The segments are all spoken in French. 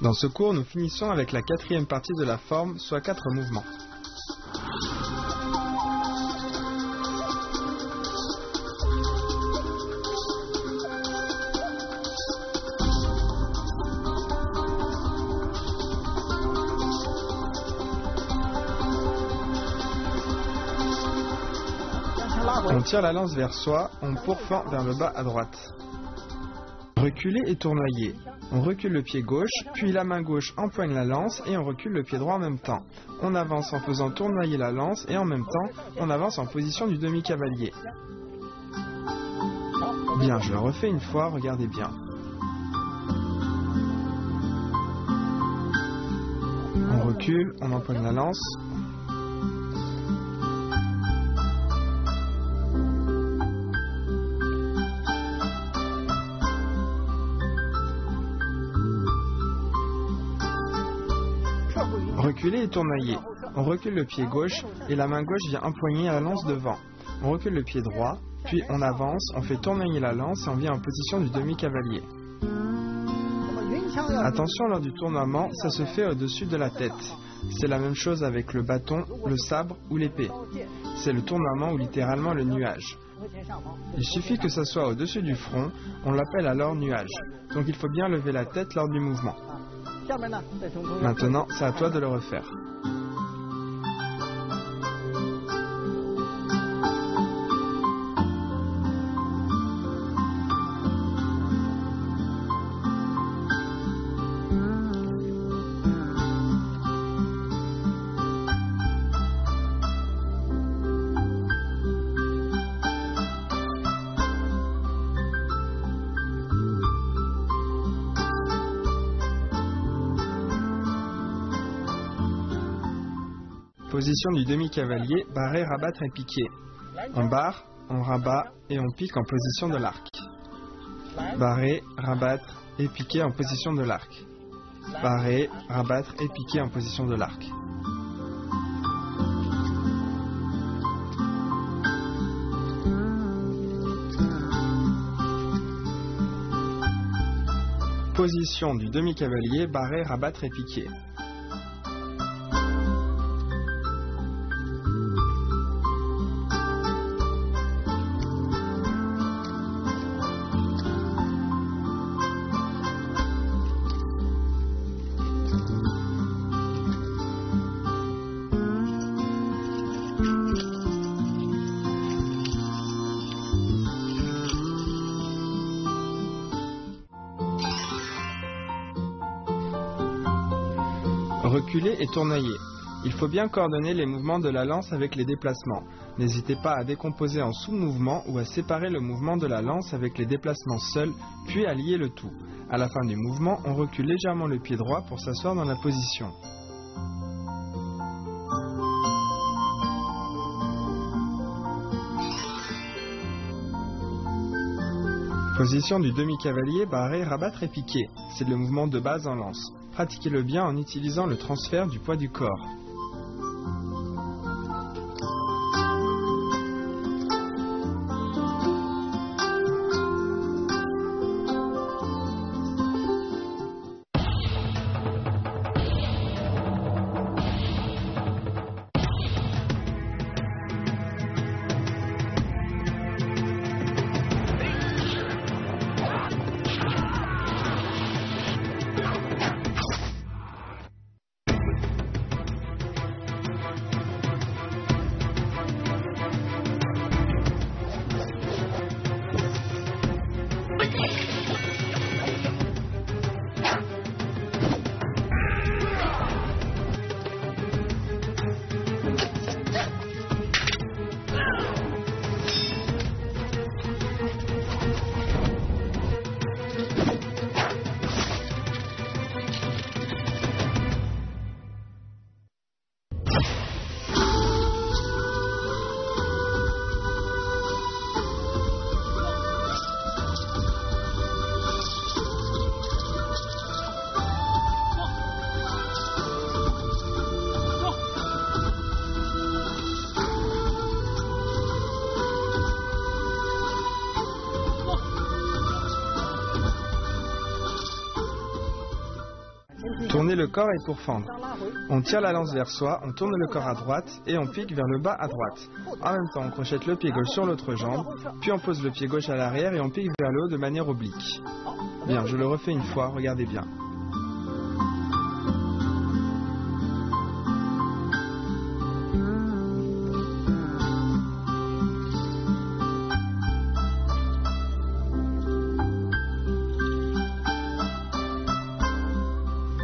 Dans ce cours, nous finissons avec la quatrième partie de la forme, soit 4 mouvements. On tire la lance vers soi, on pourfend vers le bas à droite. Reculer et tournoyer. On recule le pied gauche, puis la main gauche empoigne la lance et on recule le pied droit en même temps. On avance en faisant tournoyer la lance et en même temps, on avance en position du demi-cavalier. Bien, je le refais une fois, regardez bien. On recule, on empoigne la lance. Reculer et tournoyer. On recule le pied gauche et la main gauche vient empoigner la lance devant. On recule le pied droit, puis on avance, on fait tournoyer la lance et on vient en position du demi-cavalier. Attention, lors du tournoiement, ça se fait au-dessus de la tête. C'est la même chose avec le bâton, le sabre ou l'épée. C'est le tournoiement ou littéralement le nuage. Il suffit que ça soit au-dessus du front, on l'appelle alors nuage. Donc il faut bien lever la tête lors du mouvement. Maintenant, c'est à toi de le refaire. Position du demi-cavalier, barrer, rabattre et piquer. On barre, on rabat et on pique en position de l'arc. Barrer, rabattre et piquer en position de l'arc. Barrer, rabattre et piquer en position de l'arc. Position du demi-cavalier, barrer, rabattre et piquer. Reculer et tournoyer. Il faut bien coordonner les mouvements de la lance avec les déplacements. N'hésitez pas à décomposer en sous-mouvements ou à séparer le mouvement de la lance avec les déplacements seuls, puis à lier le tout. À la fin du mouvement, on recule légèrement le pied droit pour s'asseoir dans la position. Position du demi-cavalier, barrer, rabattre et piquer. C'est le mouvement de base en lance. Pratiquez-le bien en utilisant le transfert du poids du corps. Tourner le corps est pour fendre. On tire la lance vers soi, on tourne le corps à droite et on pique vers le bas à droite. En même temps, on crochette le pied gauche sur l'autre jambe, puis on pose le pied gauche à l'arrière et on pique vers le haut de manière oblique. Bien, je le refais une fois, regardez bien.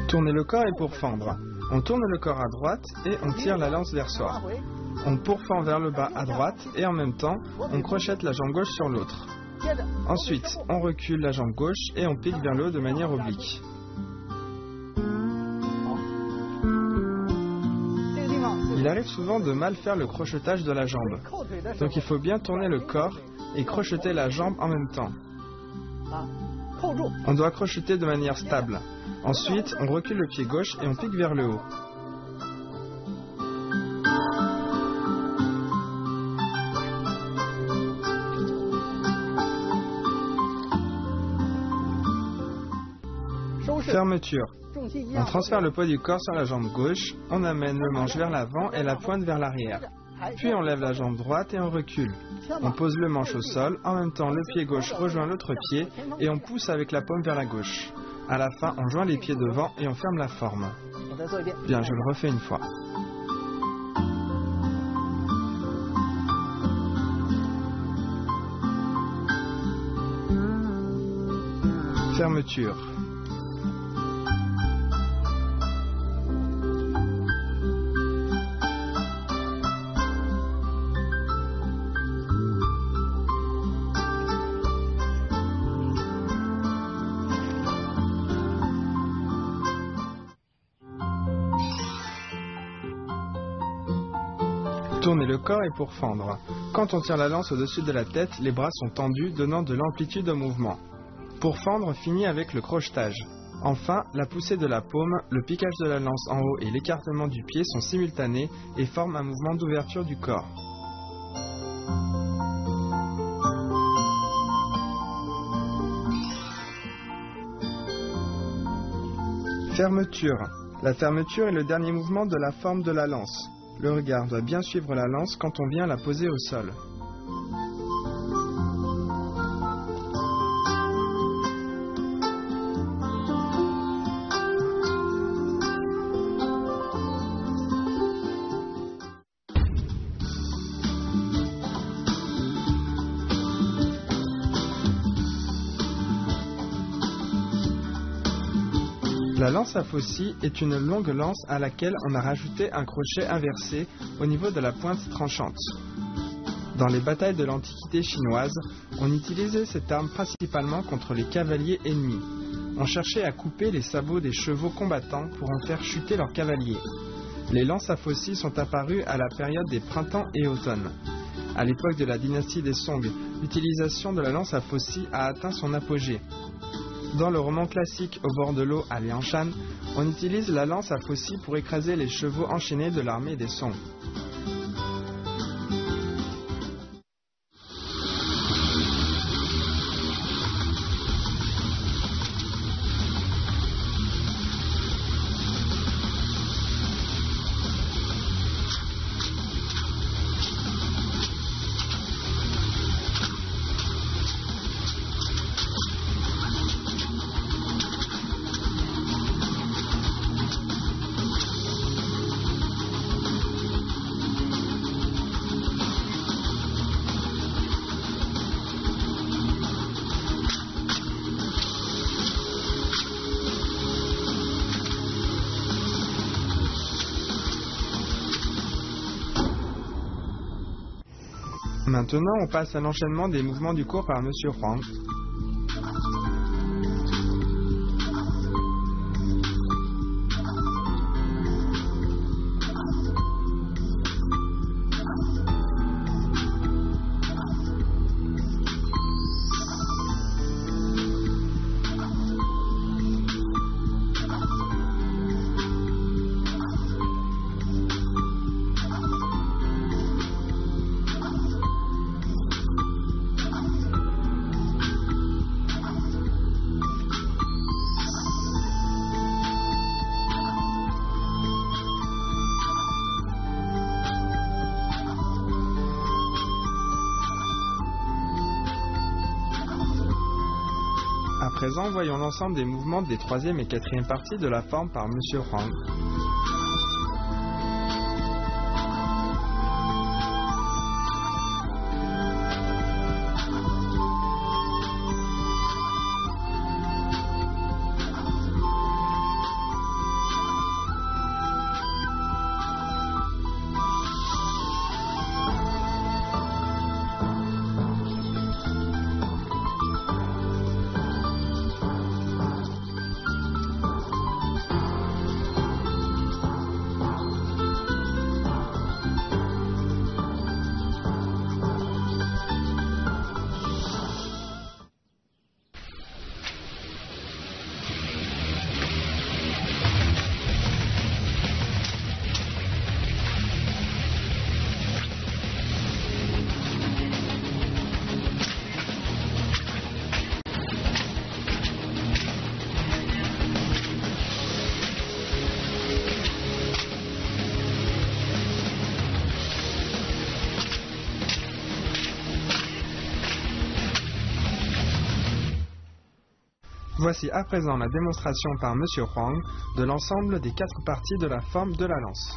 Tourner le corps est pour fendre. On tourne le corps à droite et on tire la lance vers soi. On pourfend vers le bas à droite et en même temps, on crochette la jambe gauche sur l'autre. Ensuite, on recule la jambe gauche et on pique vers le haut de manière oblique. Il arrive souvent de mal faire le crochetage de la jambe. Donc il faut bien tourner le corps et crocheter la jambe en même temps. On doit crocheter de manière stable. Ensuite, on recule le pied gauche et on pique vers le haut. Fermeture. On transfère le poids du corps sur la jambe gauche, on amène le manche vers l'avant et la pointe vers l'arrière. Puis on lève la jambe droite et on recule. On pose le manche au sol, en même temps le pied gauche rejoint l'autre pied et on pousse avec la paume vers la gauche. À la fin, on joint les pieds devant et on ferme la forme. Bien, je le refais une fois. Fermeture. Tourner le corps est pour fendre. Quand on tire la lance au-dessus de la tête, les bras sont tendus, donnant de l'amplitude au mouvement. Pour fendre, finit avec le crochetage. Enfin, la poussée de la paume, le piquage de la lance en haut et l'écartement du pied sont simultanés et forment un mouvement d'ouverture du corps. Fermeture. La fermeture est le dernier mouvement de la forme de la lance. Le regard doit bien suivre la lance quand on vient la poser au sol. La lance à faucille est une longue lance à laquelle on a rajouté un crochet inversé au niveau de la pointe tranchante. Dans les batailles de l'Antiquité chinoise, on utilisait cette arme principalement contre les cavaliers ennemis. On cherchait à couper les sabots des chevaux combattants pour en faire chuter leurs cavaliers. Les lances à faucille sont apparues à la période des printemps et automnes. À l'époque de la dynastie des Song, l'utilisation de la lance à faucille a atteint son apogée. Dans le roman classique Au bord de l'eau à Liangshan, on utilise la lance à faucille pour écraser les chevaux enchaînés de l'armée des Song. Maintenant, on passe à l'enchaînement des mouvements du cours par Monsieur Huang. présent, voyons l'ensemble des mouvements des troisième et quatrième parties de la forme par M. Huang. Voici à présent la démonstration par M. Huang de l'ensemble des 4 parties de la forme de la lance.